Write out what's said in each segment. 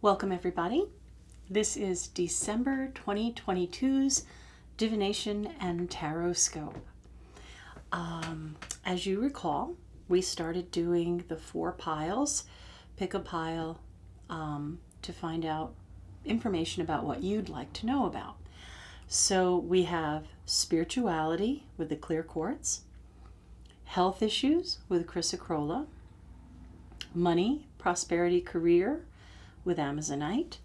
Welcome everybody. This is December 2022's Divination and Tarotscope. As you recall, we started doing the 4 piles. Pick a pile to find out information about what you'd like to know about. So we have spirituality with the clear quartz, health issues with chrysocolla, money, prosperity, career with amazonite,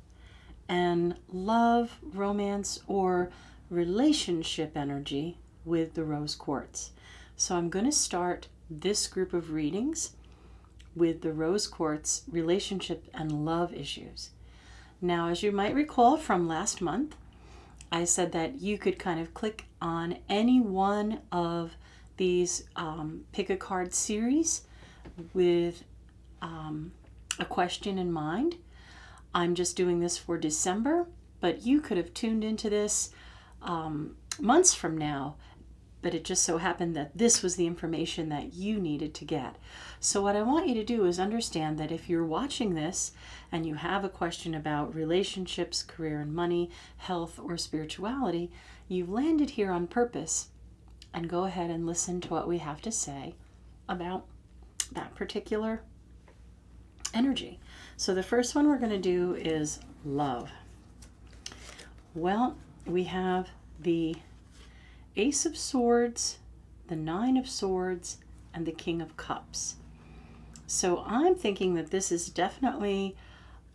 and love, romance, or relationship energy with the rose quartz. So I'm going to start this group of readings with the rose quartz relationship and love issues. Now, as you might recall from last month, I said that you could kind of click on any one of these pick a card series with a question in mind. I'm just doing this for December, but you could have tuned into this months from now, but it just so happened that this was the information that you needed to get. So what I want you to do is understand that if you're watching this and you have a question about relationships, career and money, health, or spirituality, you've landed here on purpose, and go ahead and listen to what we have to say about that particular energy. So the first one we're going to do is love. Well, we have the Ace of Swords, the 9 of Swords, and the King of Cups. So I'm thinking that this is definitely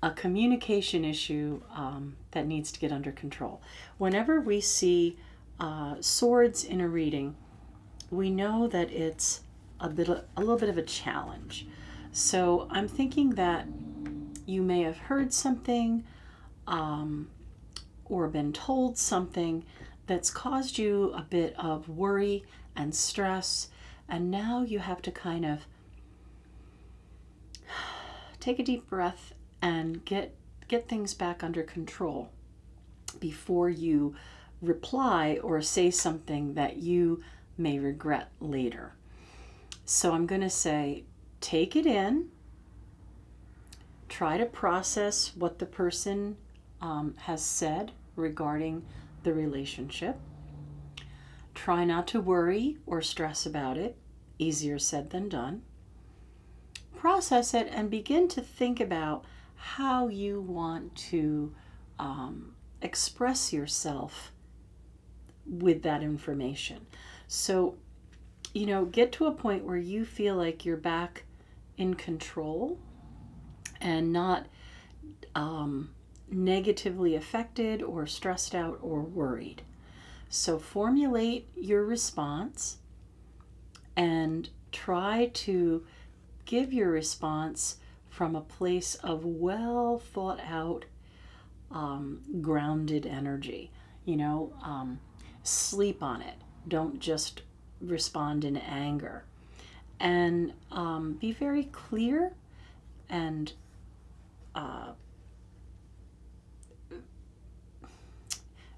a communication issue that needs to get under control. Whenever we see swords in a reading, we know that it's a little bit of a challenge. So I'm thinking that you may have heard something or been told something that's caused you a bit of worry and stress, and now you have to kind of take a deep breath and get things back under control before you reply or say something that you may regret later. So I'm going to say, take it in, try to process what the person has said regarding the relationship. Try not to worry or stress about it. Easier said than done. Process it and begin to think about how you want to express yourself with that information. So, get to a point where you feel like you're back in control and not negatively affected or stressed out or worried. So formulate your response and try to give your response from a place of well thought out, grounded energy. Sleep on it. Don't just respond in anger. And be very clear and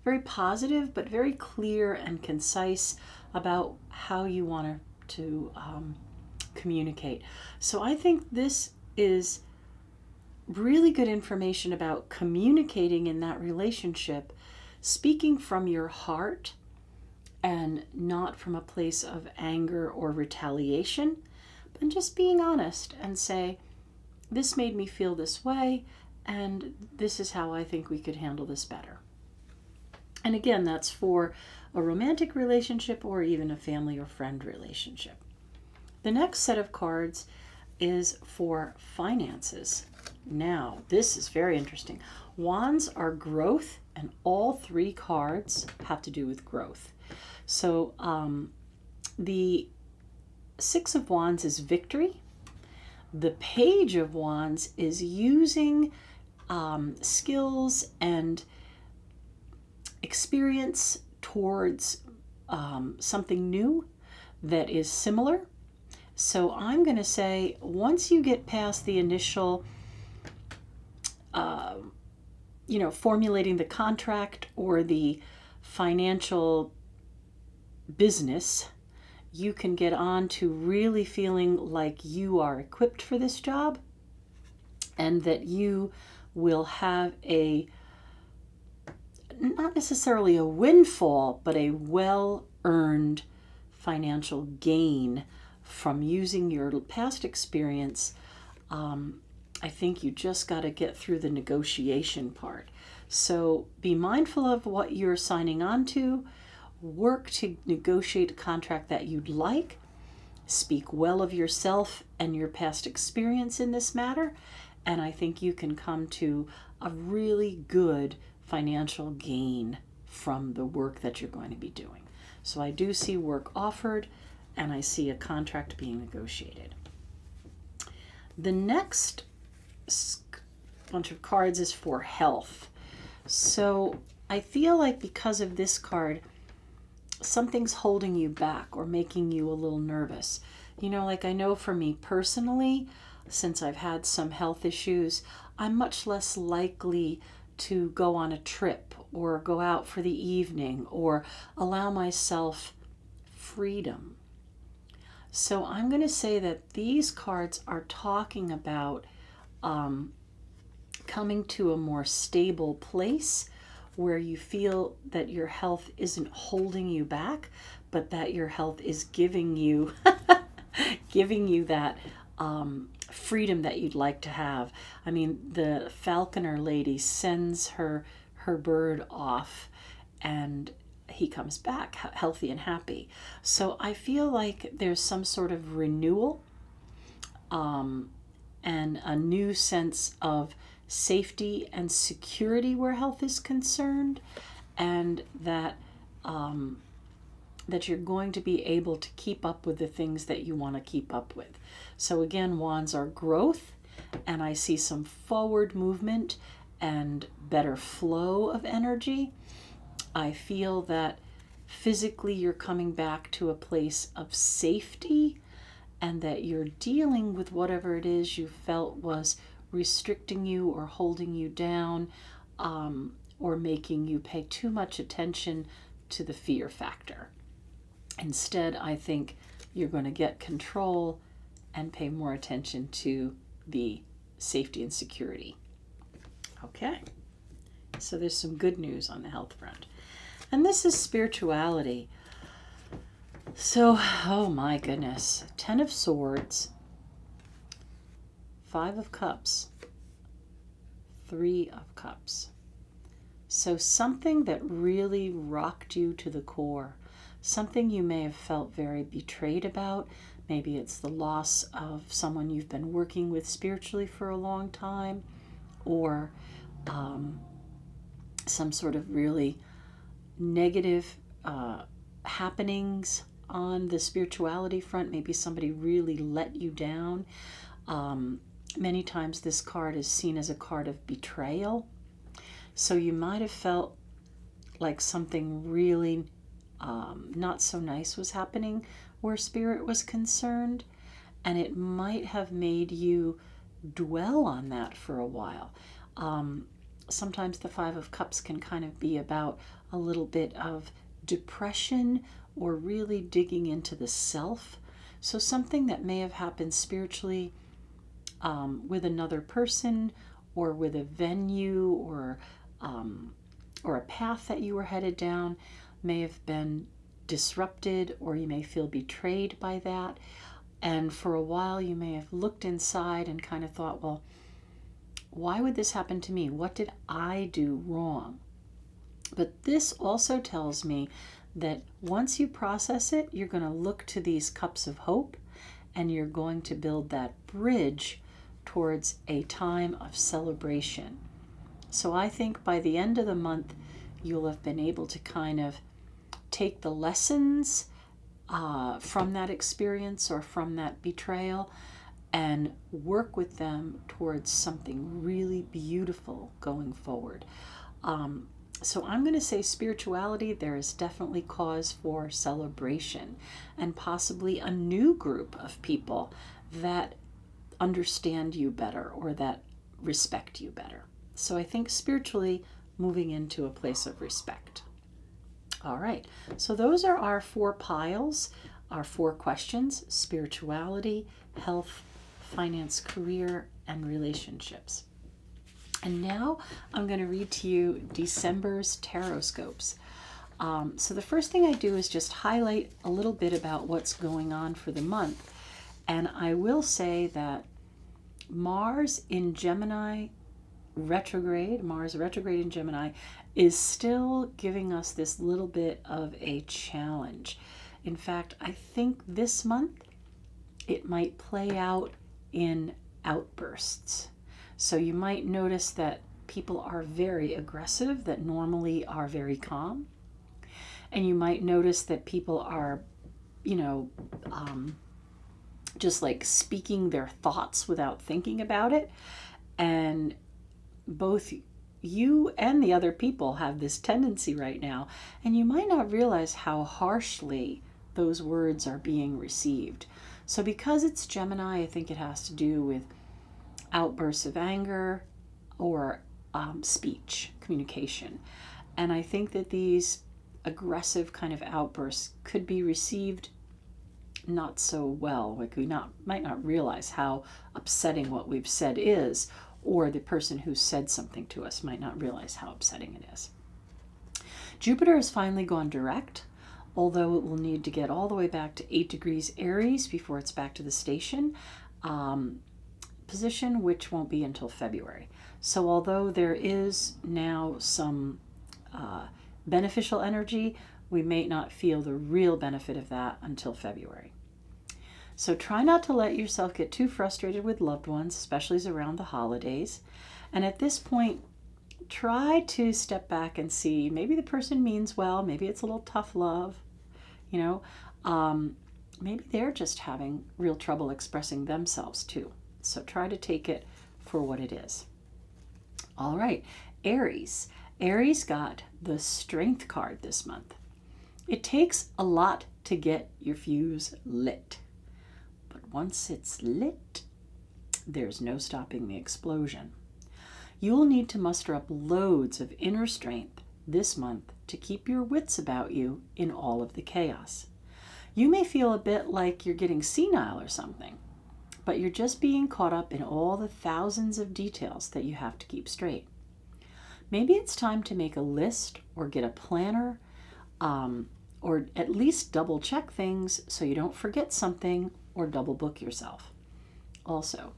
very positive, but very clear and concise about how you want to communicate. So I think this is really good information about communicating in that relationship, speaking from your heart and not from a place of anger or retaliation, but just being honest and say, this made me feel this way, and this is how I think we could handle this better. And again, that's for a romantic relationship or even a family or friend relationship. The next set of cards is for finances. Now, this is very interesting. Wands are growth, and all 3 cards have to do with growth. So the 6 of Wands is victory. The Page of Wands is using skills and experience towards something new that is similar. So I'm going to say, once you get past the initial formulating the contract or the financial business, you can get on to really feeling like you are equipped for this job and that you will have a, not necessarily a windfall, but a well-earned financial gain from using your past experience. I think you just got to get through the negotiation part. So be mindful of what you're signing on to. Work to negotiate a contract that you'd like. Speak well of yourself and your past experience in this matter. And I think you can come to a really good financial gain from the work that you're going to be doing. So I do see work offered, and I see a contract being negotiated. The next bunch of cards is for health. So I feel like because of this card, something's holding you back or making you a little nervous. You know, like I know for me personally, since I've had some health issues, I'm much less likely to go on a trip or go out for the evening or allow myself freedom. So I'm going to say that these cards are talking about coming to a more stable place where you feel that your health isn't holding you back, but that your health is giving you giving you that freedom that you'd like to have. I mean, the falconer lady sends her bird off and he comes back healthy and happy. So I feel like there's some sort of renewal and a new sense of safety and security where health is concerned, and that that you're going to be able to keep up with the things that you want to keep up with. So again, wands are growth, and I see some forward movement and better flow of energy. I feel that physically you're coming back to a place of safety, and that you're dealing with whatever it is you felt was restricting you or holding you down, or making you pay too much attention to the fear factor. Instead, I think you're going to get control and pay more attention to the safety and security. Okay, so there's some good news on the health front. And this is spirituality. So, oh my goodness, 10 of Swords, 5 of Cups, 3 of Cups. So something that really rocked you to the core, something you may have felt very betrayed about. Maybe it's the loss of someone you've been working with spiritually for a long time, or some sort of really negative happenings on the spirituality front. Maybe somebody really let you down. Many times this card is seen as a card of betrayal. So you might have felt like something really not so nice was happening where spirit was concerned, and it might have made you dwell on that for a while. Sometimes the 5 of Cups can kind of be about a little bit of depression or really digging into the self. So something that may have happened spiritually with another person, or with a venue, or a path that you were headed down may have been disrupted, or you may feel betrayed by that. And for a while you may have looked inside and kind of thought, well, why would this happen to me? What did I do wrong? But this also tells me that once you process it, you're going to look to these cups of hope, and you're going to build that bridge towards a time of celebration. So I think by the end of the month, you'll have been able to kind of take the lessons from that experience or from that betrayal and work with them towards something really beautiful going forward. So I'm going to say spirituality, there is definitely cause for celebration, and possibly a new group of people that understand you better or that respect you better. So I think spiritually moving into a place of respect. All right, so those are our 4 piles, our 4 questions: spirituality, health, finance, career, and relationships. And now I'm going to read to you December's Tarotscopes. So the first thing I do is just highlight a little bit about what's going on for the month. And I will say that Mars in Gemini retrograde, Mars retrograde in Gemini, is still giving us this little bit of a challenge. In fact, I think this month it might play out in outbursts. So you might notice that people are very aggressive that normally are very calm. And you might notice that people are, just like speaking their thoughts without thinking about it. And both you and the other people have this tendency right now. And you might not realize how harshly those words are being received. So because it's Gemini, I think it has to do with outbursts of anger or speech, communication. And I think that these aggressive kind of outbursts could be received not so well. Like we might not realize how upsetting what we've said is, or the person who said something to us might not realize how upsetting it is. Jupiter has finally gone direct, although it will need to get all the way back to 8 degrees Aries before it's back to the station position, which won't be until February. So although there is now some beneficial energy, we may not feel the real benefit of that until February. So try not to let yourself get too frustrated with loved ones, especially around the holidays. And at this point, try to step back and see, maybe the person means well, maybe it's a little tough love, maybe they're just having real trouble expressing themselves too. So try to take it for what it is. All right, Aries. Aries got the Strength card this month. It takes a lot to get your fuse lit. But once it's lit, there's no stopping the explosion. You'll need to muster up loads of inner strength this month to keep your wits about you in all of the chaos. You may feel a bit like you're getting senile or something, but you're just being caught up in all the thousands of details that you have to keep straight. Maybe it's time to make a list or get a planner, or at least double check things so you don't forget something or double book yourself. Also,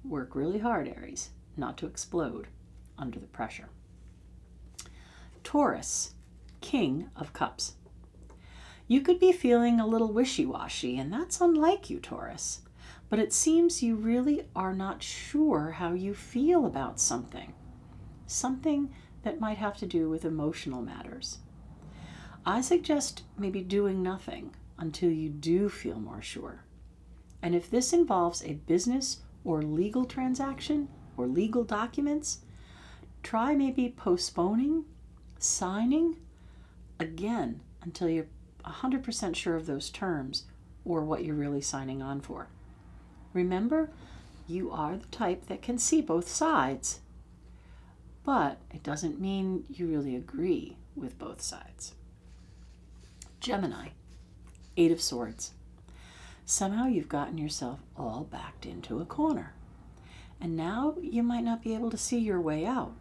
work really hard, Aries, not to explode under the pressure. Taurus, King of Cups. You could be feeling a little wishy-washy, and that's unlike you, Taurus. But it seems you really are not sure how you feel about something that might have to do with emotional matters. I suggest maybe doing nothing until you do feel more sure. And if this involves a business or legal transaction or legal documents, try maybe postponing, signing again until you're 100% sure of those terms or what you're really signing on for. Remember, you are the type that can see both sides, but it doesn't mean you really agree with both sides. Gemini, 8 of Swords. Somehow you've gotten yourself all backed into a corner, and now you might not be able to see your way out.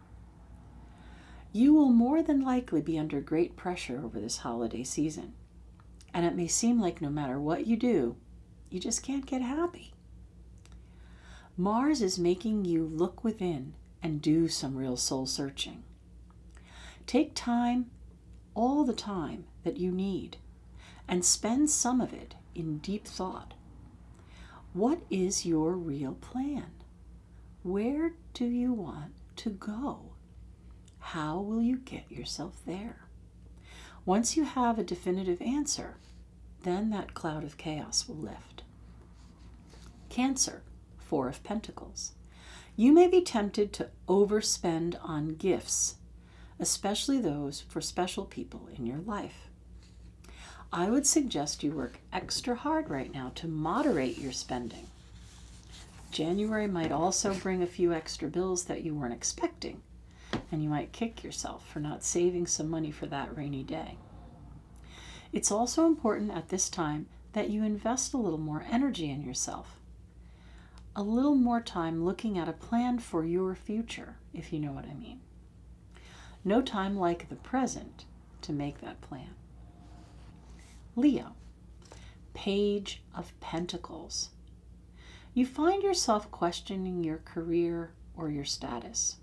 You will more than likely be under great pressure over this holiday season, and it may seem like no matter what you do, you just can't get happy. Mars is making you look within and do some real soul searching. Take time, all the time that you need, and spend some of it in deep thought. What is your real plan? Where do you want to go? How will you get yourself there? Once you have a definitive answer, then that cloud of chaos will lift. Cancer, 4 of Pentacles. You may be tempted to overspend on gifts, especially those for special people in your life. I would suggest you work extra hard right now to moderate your spending. January might also bring a few extra bills that you weren't expecting, and you might kick yourself for not saving some money for that rainy day. It's also important at this time that you invest a little more energy in yourself. a little more time looking at a plan for your future, if you know what I mean. No time like the present to make that plan. Leo, Page of Pentacles. You find yourself questioning your career or your status.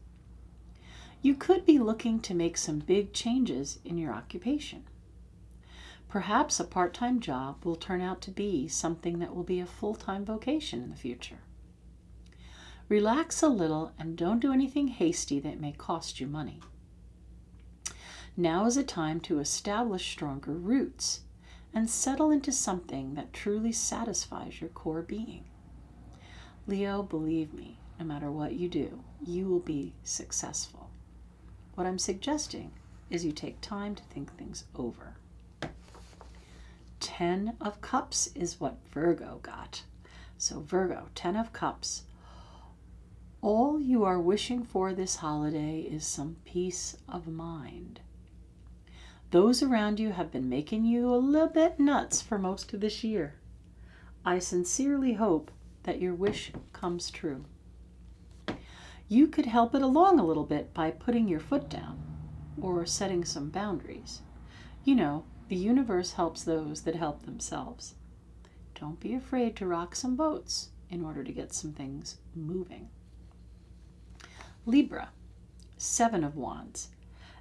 You could be looking to make some big changes in your occupation. Perhaps a part-time job will turn out to be something that will be a full-time vocation in the future. Relax a little and don't do anything hasty that may cost you money. Now is a time to establish stronger roots and settle into something that truly satisfies your core being. Leo, believe me, no matter what you do, you will be successful. What I'm suggesting is you take time to think things over. 10 of Cups is what Virgo got. So Virgo, 10 of Cups. All you are wishing for this holiday is some peace of mind. Those around you have been making you a little bit nuts for most of this year. I sincerely hope that your wish comes true. You could help it along a little bit by putting your foot down or setting some boundaries. You know, the universe helps those that help themselves. Don't be afraid to rock some boats in order to get some things moving. Libra, 7 of Wands.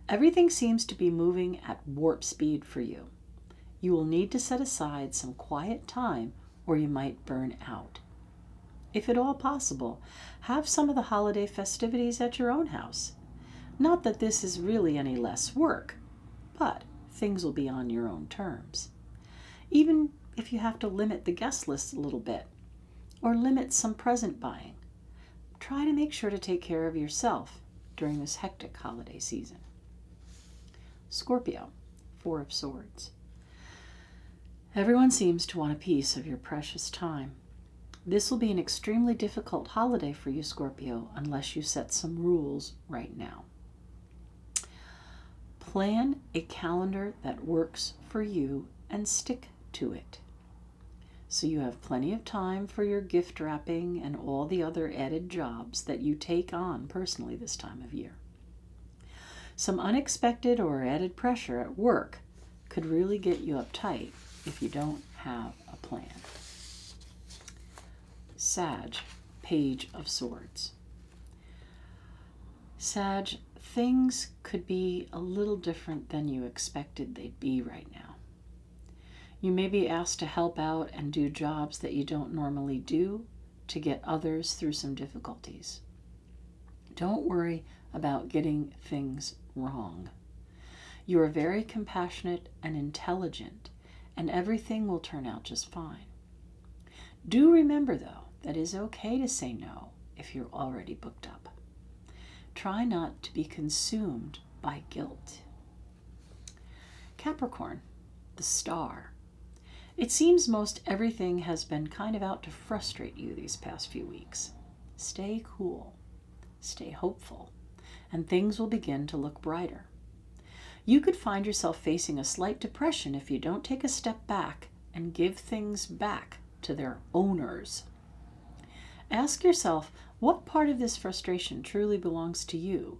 Everything seems to be moving at warp speed for you. You will need to set aside some quiet time or you might burn out. If at all possible, have some of the holiday festivities at your own house. Not that this is really any less work, but things will be on your own terms. Even if you have to limit the guest list a little bit or limit some present buying, try to make sure to take care of yourself during this hectic holiday season. Scorpio, 4 of Swords. Everyone seems to want a piece of your precious time. This will be an extremely difficult holiday for you, Scorpio, unless you set some rules right now. Plan a calendar that works for you and stick to it. So you have plenty of time for your gift wrapping and all the other added jobs that you take on personally this time of year. Some unexpected or added pressure at work could really get you uptight if you don't have a plan. Sag, Page of Swords. Sag, things could be a little different than you expected they'd be right now. You may be asked to help out and do jobs that you don't normally do to get others through some difficulties. Don't worry about getting things wrong. You are very compassionate and intelligent, and everything will turn out just fine. Do remember, though, that it is okay to say no if you're already booked up. Try not to be consumed by guilt. Capricorn, the Star. It seems most everything has been kind of out to frustrate you these past few weeks. Stay cool, stay hopeful, and things will begin to look brighter. You could find yourself facing a slight depression if you don't take a step back and give things back to their owners. Ask yourself what part of this frustration truly belongs to you,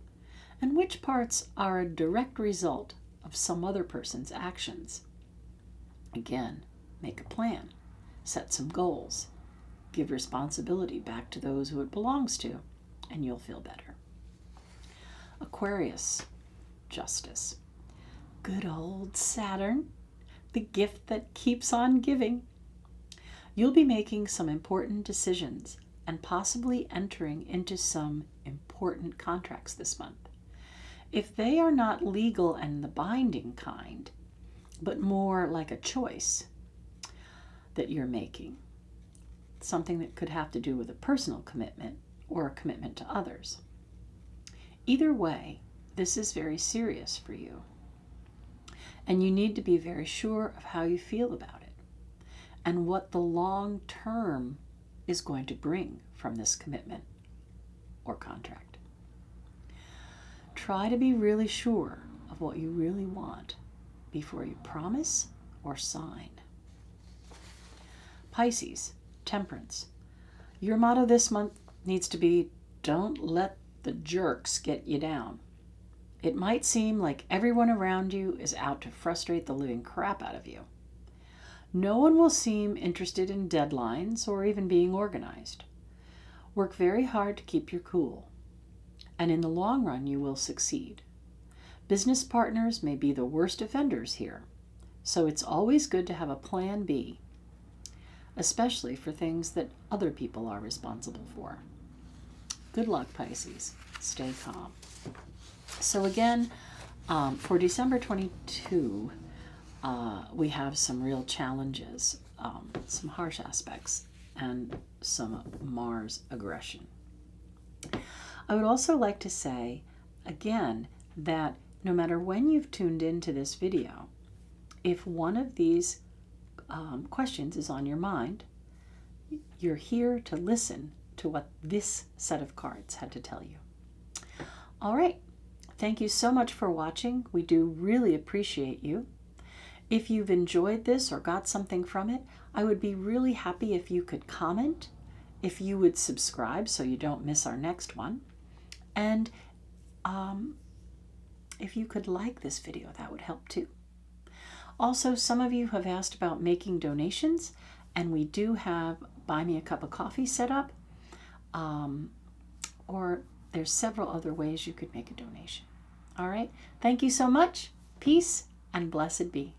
and which parts are a direct result of some other person's actions. Again, make a plan, set some goals, give responsibility back to those who it belongs to, and you'll feel better. Aquarius, Justice. Good old Saturn, the gift that keeps on giving. You'll be making some important decisions and possibly entering into some important contracts this month. If they are not legal and the binding kind, but more like a choice that you're making, something that could have to do with a personal commitment or a commitment to others. Either way, this is very serious for you, and you need to be very sure of how you feel about it and what the long term is going to bring from this commitment or contract. Try to be really sure of what you really want before you promise or sign. Pisces, Temperance. Your motto this month needs to be, don't let the jerks get you down. It might seem like everyone around you is out to frustrate the living crap out of you. No one will seem interested in deadlines or even being organized. Work very hard to keep your cool, and in the long run you will succeed. Business partners may be the worst offenders here, so it's always good to have a plan B, especially for things that other people are responsible for. Good luck, Pisces. Stay calm. So again, for December 22, we have some real challenges, some harsh aspects, and some Mars aggression. I would also like to say, again, that no matter when you've tuned into this video, if one of these questions is on your mind, you're here to listen to what this set of cards had to tell you. All right. Thank you so much for watching. We do really appreciate you. If you've enjoyed this or got something from it, I would be really happy if you could comment, if you would subscribe so you don't miss our next one, and if you could like this video, that would help too. Also, some of you have asked about making donations, and we do have Buy Me a Cup of Coffee set up, or there's several other ways you could make a donation. All right. Thank you so much. Peace and blessed be.